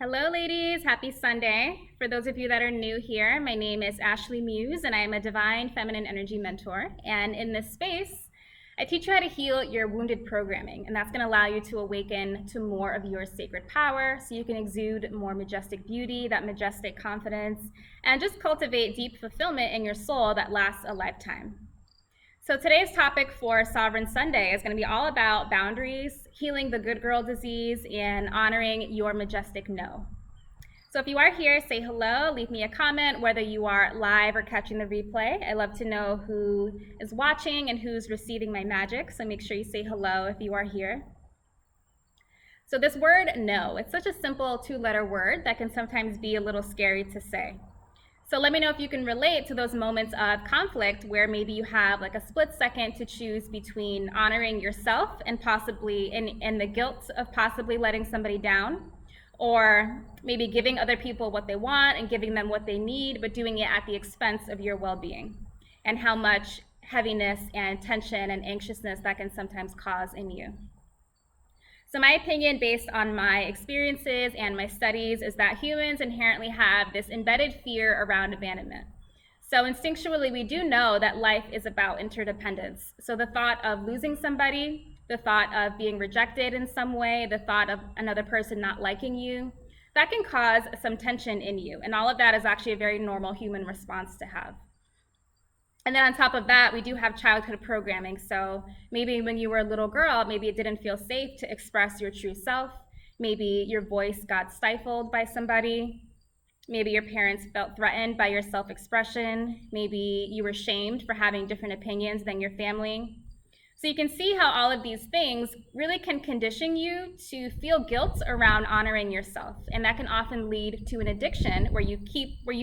Hello, ladies. Happy Sunday. For those of you that are new here, my name is Ashley Muse, and I am a divine feminine energy mentor. And in this space, I teach you how to heal your wounded programming, and that's going to allow you to awaken to more of your sacred power so you can exude more majestic beauty, that majestic confidence, and just cultivate deep fulfillment in your soul that lasts a lifetime. So today's topic for Sovereign Sunday is going to be all about boundaries, healing the good girl disease, and honoring your majestic no. So if you are here, say hello, leave me a comment, whether you are live or catching the replay. I love to know who is watching and who's receiving my magic, so make sure you say hello if you are here. So this word no, it's such a simple two-letter word that can sometimes be a little scary to say. So let me know if you can relate to those moments of conflict where maybe you have like a split second to choose between honoring yourself and possibly in the guilt of possibly letting somebody down, or maybe giving other people what they want and giving them what they need, but doing it at the expense of your well-being, and how much heaviness and tension and anxiousness that can sometimes cause in you. So my opinion, based on my experiences and my studies, is that humans inherently have this embedded fear around abandonment. So instinctually, we do know that life is about interdependence. So the thought of losing somebody, the thought of being rejected in some way, the thought of another person not liking you, that can cause some tension in you. And all of that is actually a very normal human response to have. And then on top of that, we do have childhood programming. So maybe when you were a little girl, maybe it didn't feel safe to express your true self. Maybe your voice got stifled by somebody. Maybe your parents felt threatened by your self-expression. Maybe you were shamed for having different opinions than your family. So you can see how all of these things really can condition you to feel guilt around honoring yourself. And that can often lead to an addiction where you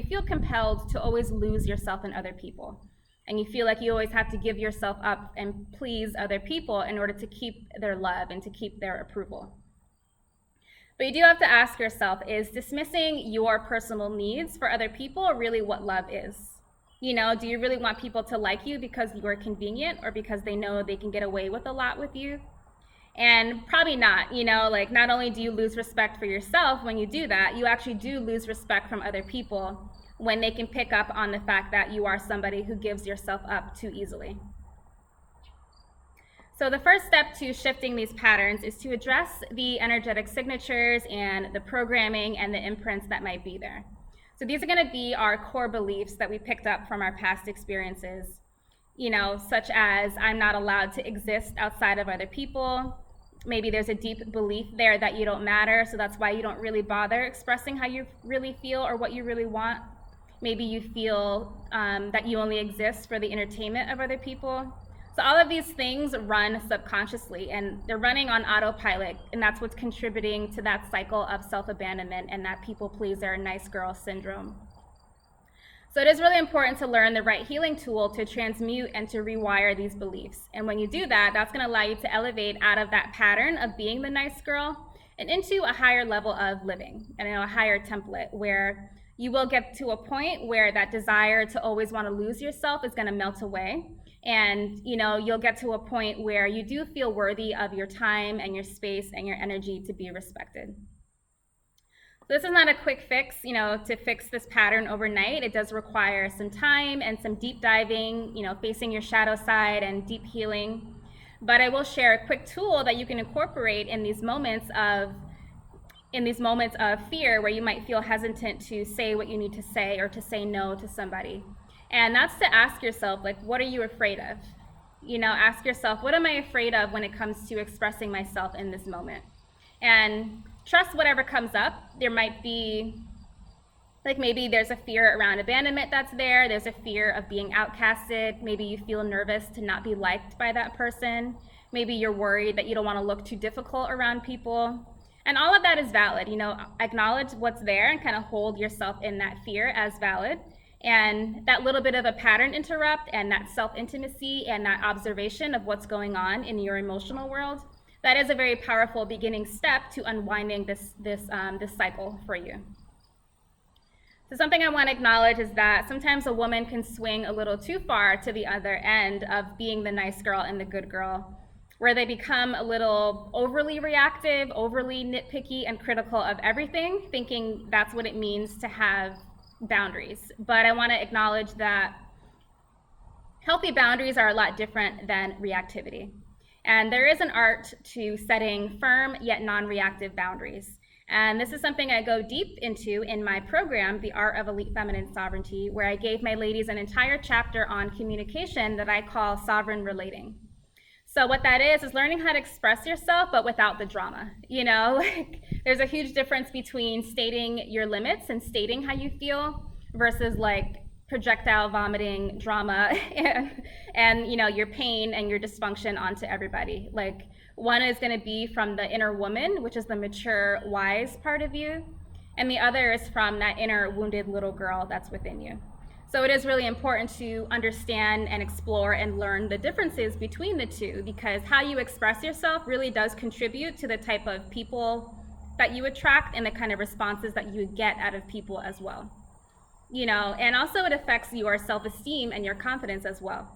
feel compelled to always lose yourself in other people. And you feel like you always have to give yourself up and please other people in order to keep their love and to keep their approval. But you do have to ask yourself, is dismissing your personal needs for other people really what love is? You know, do you really want people to like you because you're convenient or because they know they can get away with a lot with you? And probably not, you know, like not only do you lose respect for yourself when you do that, you actually do lose respect from other people when they can pick up on the fact that you are somebody who gives yourself up too easily. So the first step to shifting these patterns is to address the energetic signatures and the programming and the imprints that might be there. So these are going to be our core beliefs that we picked up from our past experiences, you know, such as I'm not allowed to exist outside of other people. Maybe there's a deep belief there that you don't matter, so that's why you don't really bother expressing how you really feel or what you really want. Maybe you feel that you only exist for the entertainment of other people. So all of these things run subconsciously, and they're running on autopilot, and that's what's contributing to that cycle of self-abandonment and that people pleaser, nice girl syndrome. So it is really important to learn the right healing tool to transmute and to rewire these beliefs. And when you do that, that's going to allow you to elevate out of that pattern of being the nice girl and into a higher level of living and a higher template where you will get to a point where that desire to always want to lose yourself is going to melt away. And you know, you'll get to a point where you do feel worthy of your time and your space and your energy to be respected. So this is not a quick fix, you know, to fix this pattern overnight. It does require some time and some deep diving, you know, facing your shadow side and deep healing. But I will share a quick tool that you can incorporate in these moments of fear where you might feel hesitant to say what you need to say or to say no to somebody. And that's to ask yourself, like, what are you afraid of? You know, ask yourself, what am I afraid of when it comes to expressing myself in this moment? And trust whatever comes up. There might be, like, maybe there's a fear around abandonment that's there. There's a fear of being outcasted. Maybe you feel nervous to not be liked by that person. Maybe you're worried that you don't want to look too difficult around people. And all of that is valid. You know, acknowledge what's there and kind of hold yourself in that fear as valid. And that little bit of a pattern interrupt and that self-intimacy and that observation of what's going on in your emotional world, that is a very powerful beginning step to unwinding this cycle for you. So something I want to acknowledge is that sometimes a woman can swing a little too far to the other end of being the nice girl and the good girl. where they become a little overly reactive, overly nitpicky, and critical of everything, thinking that's what it means to have boundaries. But I want to acknowledge that healthy boundaries are a lot different than reactivity. And there is an art to setting firm yet non-reactive boundaries. And this is something I go deep into in my program, The Art of Elite Feminine Sovereignty, where I gave my ladies an entire chapter on communication that I call sovereign relating. So what that is learning how to express yourself, but without the drama. You know, like there's a huge difference between stating your limits and stating how you feel versus like projectile vomiting drama and you know, your pain and your dysfunction onto everybody. Like one is going to be from the inner woman, which is the mature, wise part of you, and the other is from that inner wounded little girl that's within you. So it is really important to understand and explore and learn the differences between the two, because how you express yourself really does contribute to the type of people that you attract and the kind of responses that you get out of people as well. You know, and also it affects your self-esteem and your confidence as well.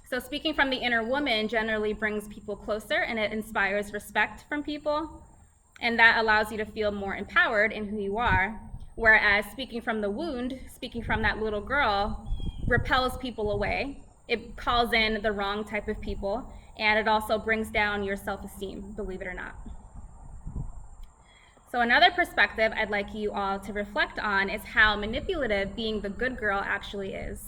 So speaking from the inner woman generally brings people closer, and it inspires respect from people, and that allows you to feel more empowered in who you are. Whereas speaking from the wound, speaking from that little girl, repels people away. It calls in the wrong type of people, and it also brings down your self-esteem, believe it or not. So another perspective I'd like you all to reflect on is how manipulative being the good girl actually is.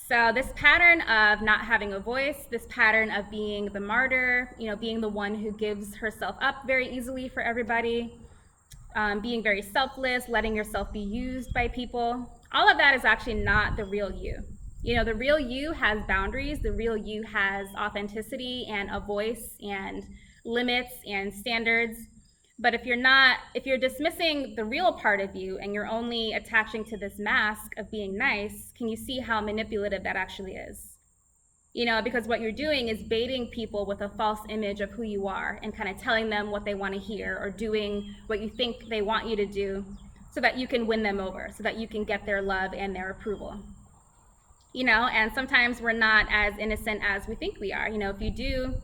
So this pattern of not having a voice, this pattern of being the martyr, you know, being the one who gives herself up very easily for everybody, being very selfless, letting yourself be used by people, all of that is actually not the real you. You know, the real you has boundaries, the real you has authenticity and a voice and limits and standards. But if you're dismissing the real part of you and you're only attaching to this mask of being nice, can you see how manipulative that actually is? You know, because what you're doing is baiting people with a false image of who you are and kind of telling them what they want to hear or doing what you think they want you to do so that you can win them over, so that you can get their love and their approval. You know, and sometimes we're not as innocent as we think we are. You know, if you do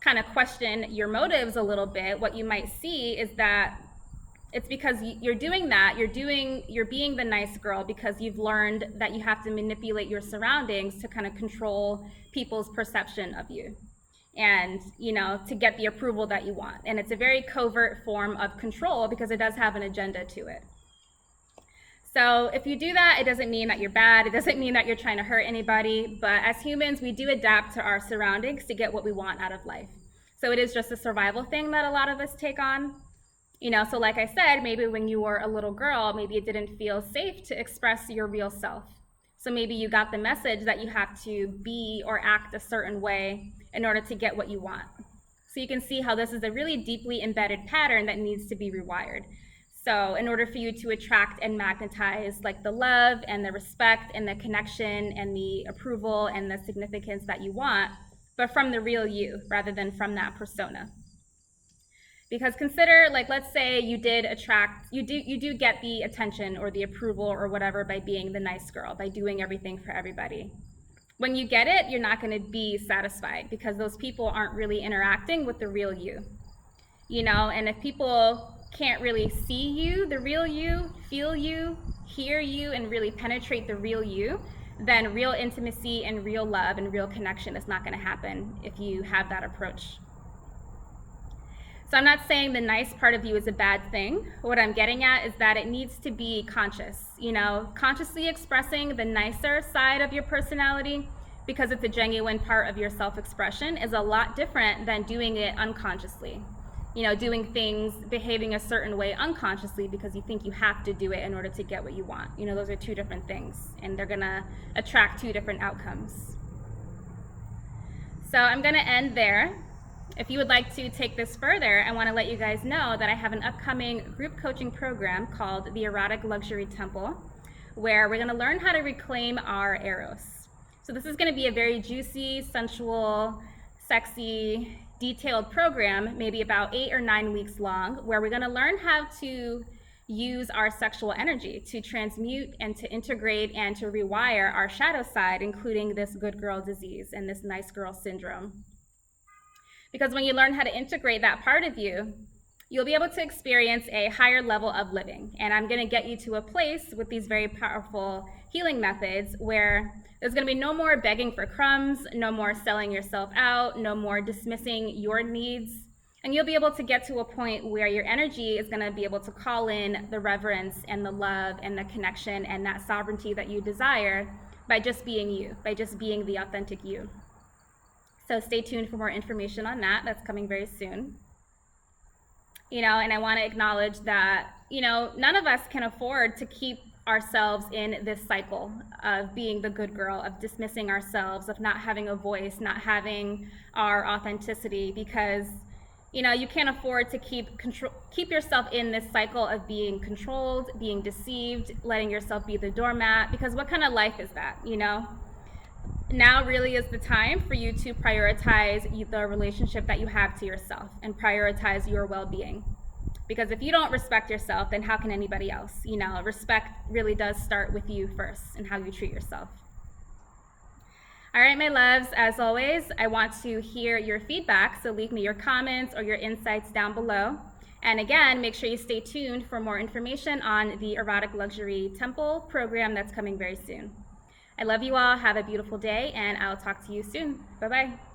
kind of question your motives a little bit, what you might see is that it's because you're doing that, you're being the nice girl because you've learned that you have to manipulate your surroundings to kind of control people's perception of you and, you know, to get the approval that you want. And it's a very covert form of control because it does have an agenda to it. So if you do that, it doesn't mean that you're bad. It doesn't mean that you're trying to hurt anybody. But as humans, we do adapt to our surroundings to get what we want out of life. So it is just a survival thing that a lot of us take on. You know, so like I said, maybe when you were a little girl, maybe it didn't feel safe to express your real self. So maybe you got the message that you have to be or act a certain way in order to get what you want. So you can see how this is a really deeply embedded pattern that needs to be rewired. So in order for you to attract and magnetize like the love and the respect and the connection and the approval and the significance that you want, but from the real you rather than from that persona. Because consider, like, let's say you did attract, you do get the attention or the approval or whatever by being the nice girl, by doing everything for everybody. When you get it, you're not going to be satisfied because those people aren't really interacting with the real you. You know, and if people can't really see you, the real you, feel you, hear you, and really penetrate the real you, then real intimacy and real love and real connection is not going to happen if you have that approach. So I'm not saying the nice part of you is a bad thing. What I'm getting at is that it needs to be conscious, you know, consciously expressing the nicer side of your personality because it's a genuine part of your self-expression is a lot different than doing it unconsciously. You know, doing things, behaving a certain way unconsciously because you think you have to do it in order to get what you want. You know, those are two different things, and they're gonna attract two different outcomes. So I'm gonna end there. If you would like to take this further, I wanna let you guys know that I have an upcoming group coaching program called the Erotic Luxury Temple, where we're gonna learn how to reclaim our eros. So this is gonna be a very juicy, sensual, sexy, detailed program, maybe about 8 or 9 weeks long, where we're going to learn how to use our sexual energy to transmute and to integrate and to rewire our shadow side, including this good girl disease and this nice girl syndrome. Because when you learn how to integrate that part of you, you'll be able to experience a higher level of living. And I'm going to get you to a place with these very powerful healing methods where there's going to be no more begging for crumbs, no more selling yourself out, no more dismissing your needs. And you'll be able to get to a point where your energy is going to be able to call in the reverence and the love and the connection and that sovereignty that you desire by just being you, by just being the authentic you. So stay tuned for more information on that. That's coming very soon. And I want to acknowledge that, none of us can afford to keep ourselves in this cycle of being the good girl, of dismissing ourselves, of not having a voice, not having our authenticity, because you can't afford to keep yourself in this cycle of being controlled, being deceived, letting yourself be the doormat, because what kind of life is that? Now really is the time for you to prioritize the relationship that you have to yourself and prioritize your well-being. Because if you don't respect yourself, then how can anybody else? Respect really does start with you first and how you treat yourself. All right, my loves, as always, I want to hear your feedback, so leave me your comments or your insights down below. And again, make sure you stay tuned for more information on the Erotic Luxury Temple program that's coming very soon. I love you all. Have a beautiful day, and I'll talk to you soon. Bye-bye.